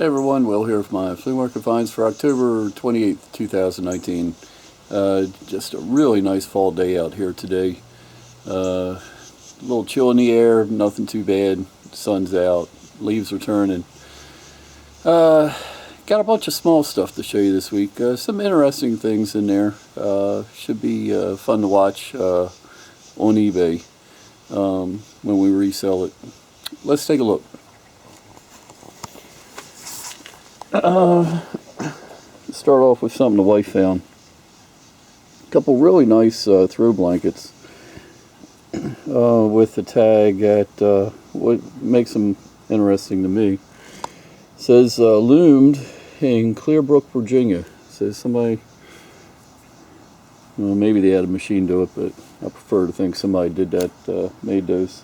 Hey everyone, Will here with my flea market finds for October 28th, 2019. Just a really nice fall day out here today. A little chill in the air, nothing too bad. Sun's out, leaves are turning. Got a bunch of small stuff to show you this week. Some interesting things in there. Should be fun to watch on eBay when we resell it. Let's take a look. Start off with something the wife found. A couple really nice throw blankets with the tag at what makes them interesting to me. It says loomed in Clearbrook, Virginia. Says somebody, well, maybe they had a machine do it, but I prefer to think somebody did that, made those.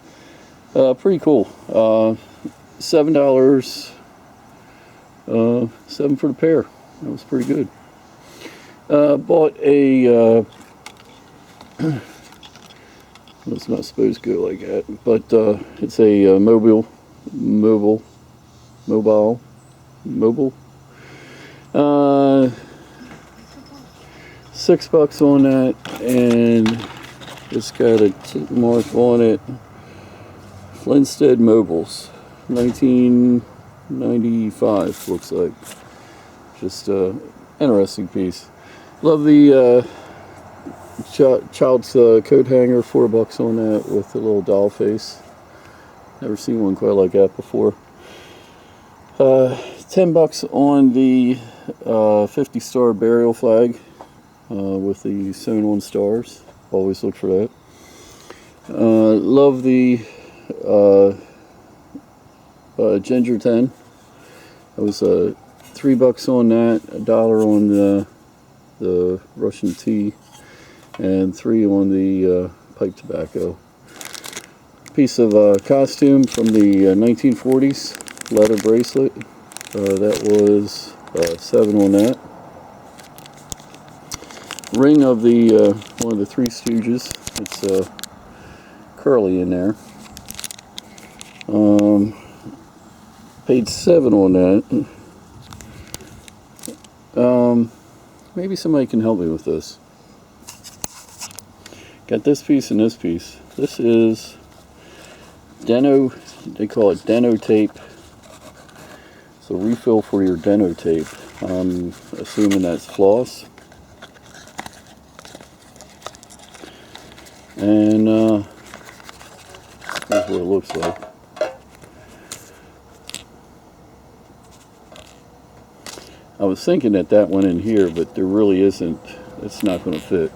Pretty cool. $7. 7 for the pair. That was pretty good. Bought a it's not supposed to go like that, but it's a mobile $6 on that, and it's got a tick mark on it. Flintstead Mobiles, 1995 looks like. Just interesting piece. Love the child's coat hanger, $4 on that with a little doll face. Never seen one quite like that before. $10 on the 50-star burial flag with the sewn on stars. Always look for that. Love the Ginger 10. That was $3 on that, $1 on the Russian tea, and $3 on the pipe tobacco. Piece of costume from the 1940s, leather bracelet. That was $7 on that. Ring of the one of the Three Stooges. It's curly in there. Paid $7 on that. Maybe somebody can help me with this. Got this piece and this piece. This is Deno, they call it Deno tape. It's a refill for your Deno tape. I'm assuming that's floss. And here's what it looks like. I was thinking that went in here, but there really isn't. It's not going to fit.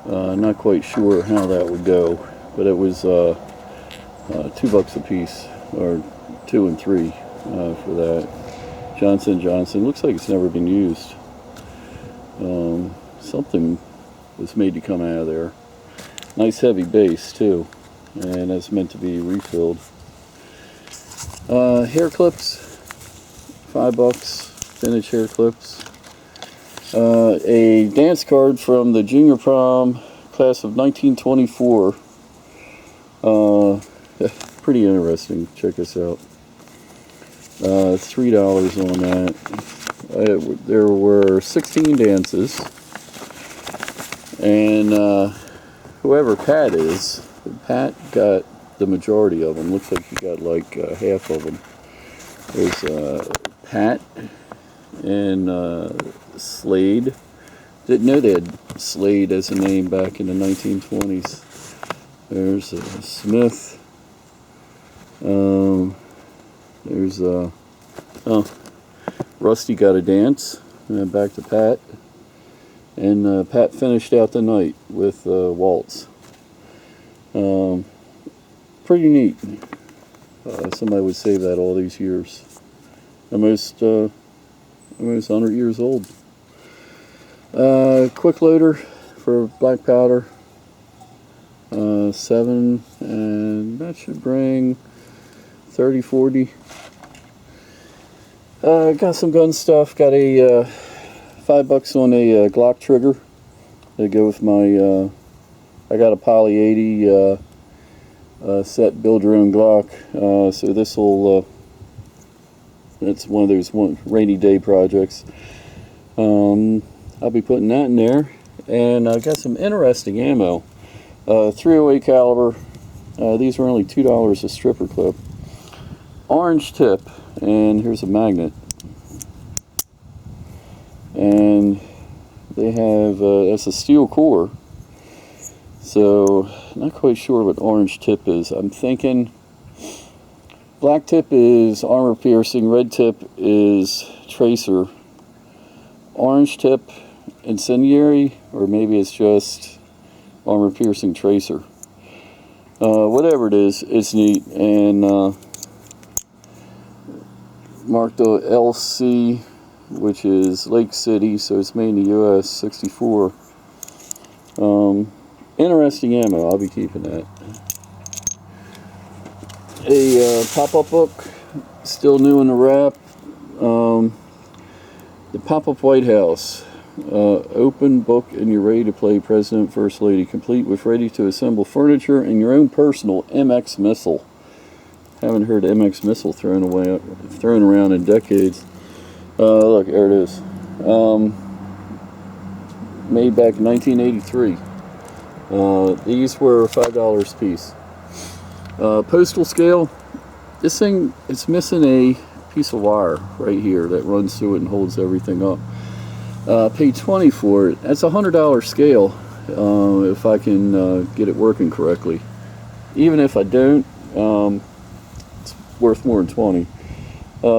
Not quite sure how that would go, but it was $2 a piece, or 2 and 3 for that. Johnson & Johnson. Looks like it's never been used. Something was made to come out of there. Nice heavy base too, and that's meant to be refilled. Hair clips, $5. Vintage hair clips. A dance card from the junior prom class of 1924. Pretty interesting. Check this out. $3 on that. There were 16 dances, and whoever Pat is, Pat got the majority of them. Looks like he got like half of them. There's Pat and Slade. Didn't know they had Slade as a name back in the 1920s. There's Smith. There's Rusty got a dance. And back to Pat. And Pat finished out the night with Waltz. Pretty neat. Somebody would save that all these years. Almost 100 years old. Quick loader for black powder. 7, and that should bring 30, 40. Got some gun stuff. Got a $5 on a Glock trigger. They go with my. I got a Poly 80 set, build your own Glock. So this will That's one of those rainy day projects. I'll be putting that in there. And I got some interesting ammo. 308 caliber. These were only $2 a stripper clip. Orange tip, and here's a magnet. And they have, that's a steel core. So, not quite sure what orange tip is. I'm thinking black tip is armor piercing, red tip is tracer, orange tip incendiary, or maybe it's just armor piercing tracer. Whatever it is, it's neat. And marked the LC, which is Lake City, so it's made in the US, 64. Interesting ammo, I'll be keeping that. A pop-up book, still new in the wrap. The Pop-Up White House. Open book and you're ready to play President, First Lady, complete with ready to assemble furniture and your own personal MX missile. Haven't heard MX missile thrown around in decades. Look, there it is. Made back in 1983. These were $5 a piece. Postal scale. This thing, it's missing a piece of wire right here that runs through it and holds everything up. Paid $20 for it. That's a $100 scale if I can get it working correctly. Even if I don't, it's worth more than 20.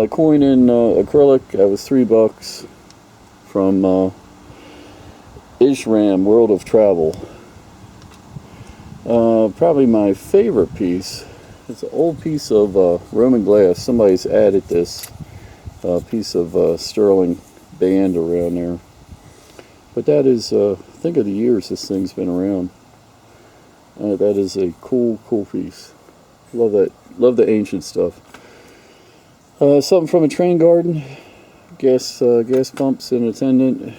Coin in acrylic. That was $3 from Ishram World of Travel. Probably my favorite piece. It's an old piece of Roman glass. Somebody's added this piece of sterling band around there. But that is, think of the years this thing's been around. That is a cool piece. Love that. Love the ancient stuff. Something from a train garden. Gas pumps and attendant.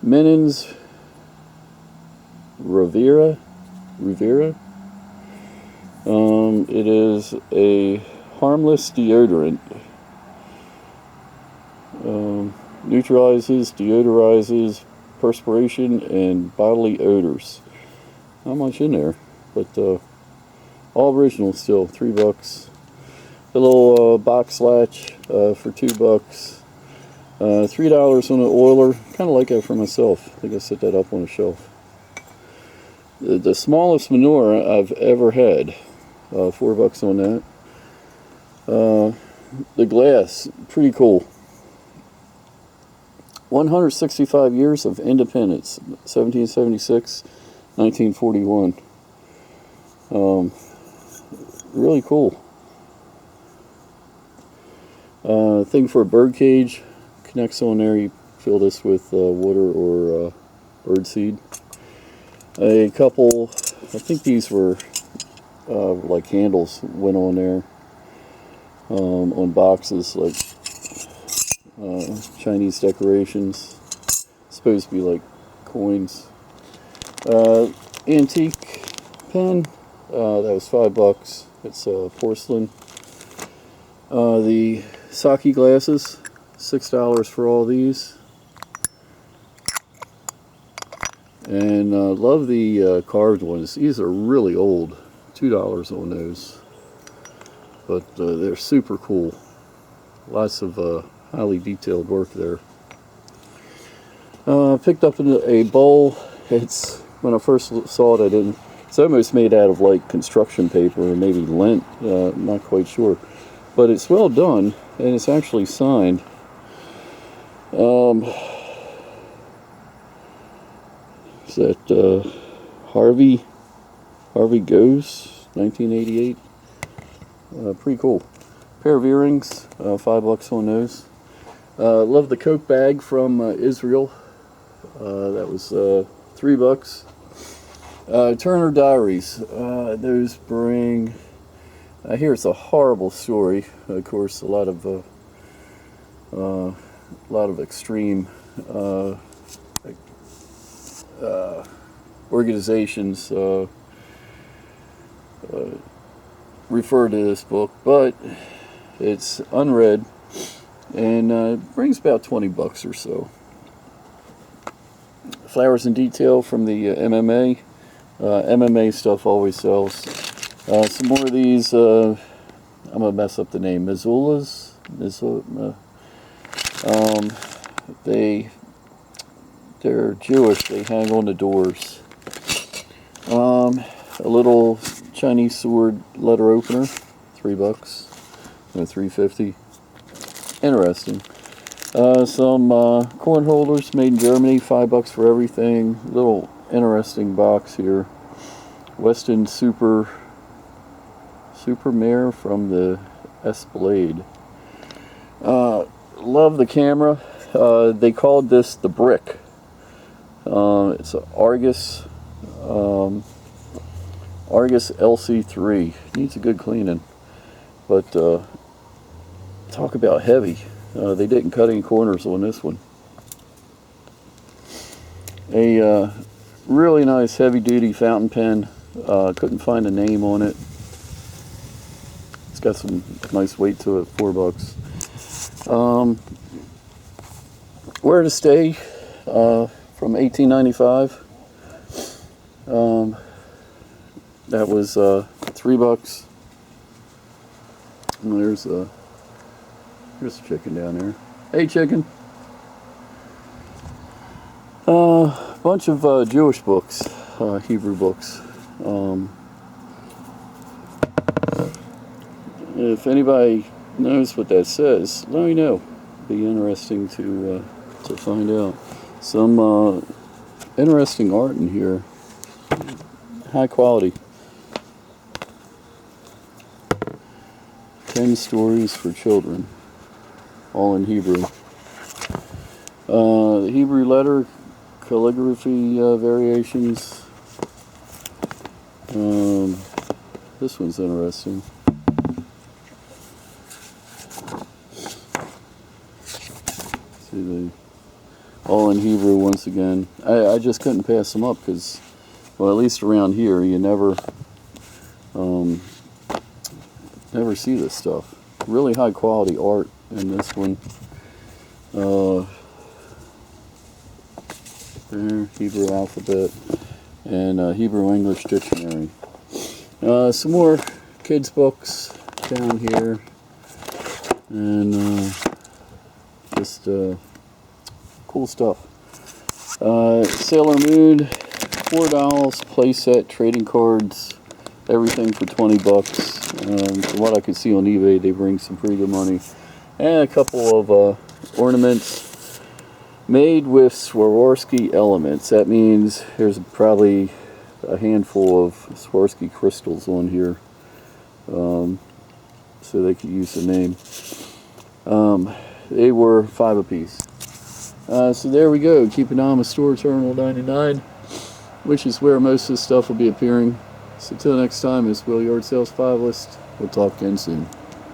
Menon's Rivera. It is a harmless deodorant. Neutralizes, deodorizes perspiration and bodily odors. Not much in there, but all original still. $3. The little box latch for $2. $3 on an oiler. Kind of like that for myself. I think I set that up on a shelf. The smallest menorah I've ever had. $4 on that. The glass, pretty cool. 165 years of independence, 1776, 1941. Really cool. Thing for a bird cage, connects on there. You fill this with water or bird seed. A couple, I think these were like handles went on there, on boxes, like Chinese decorations, supposed to be like coins. Antique pen, that was $5. It's porcelain. The sake glasses, $6 for all these. And love the carved ones. These are really old. $2 on those. But they're super cool. Lots of highly detailed work there. Picked up a bowl. It's, when I first saw it, it's almost made out of like construction paper or maybe lint. I'm not quite sure. But it's well done, and it's actually signed. Is that Harvey Goes, 1988. Pretty cool. Pair of earrings, $5 on those. Love the Coke bag from Israel. That was $3. Turner Diaries. Those bring. I hear it's a horrible story. Of course, a lot of extreme organizations refer to this book, but It's unread, and brings about 20 bucks or so. Flowers in detail from the MMA. MMA stuff always sells. Some more of these. I'm gonna mess up the name. Mizzulas. They're Jewish. They hang on the doors. A little Chinese sword letter opener, $3. $3.50. Interesting. Some corn holders made in Germany, $5 for everything. Little interesting box here. Weston Supermare from the Esblade. Love the camera. They called this the Brick. It's an Argus LC3. Needs a good cleaning, but talk about heavy. They didn't cut any corners on this one. A really nice heavy-duty fountain pen. Couldn't find a name on it. It's got some nice weight to it. $4. Where to Stay from 1895. That was $3. And there's a chicken down there. Hey, chicken. Bunch of Jewish books, Hebrew books. If anybody knows what that says, let me know. Be interesting to find out. Some interesting art in here. High quality. 10 stories for children. All in Hebrew. The Hebrew letter, calligraphy variations. This one's interesting. See, all in Hebrew once again. I just couldn't pass them up because, well, at least around here, you never see this stuff. Really high quality art in this one. There, Hebrew alphabet and Hebrew English dictionary. Some more kids books down here, and just cool stuff. Sailor Moon, $4, playset, trading cards, everything for 20 bucks. From what I could see on eBay, they bring some pretty good money. And a couple of ornaments made with Swarovski elements. That means there's probably a handful of Swarovski crystals on here, so they could use the name. They were $5 a piece. So there we go. Keep an eye on the store, Terminal 99, which is where most of this stuff will be appearing. So until next time, it's Will Yard Sales 5 List. We'll talk again soon.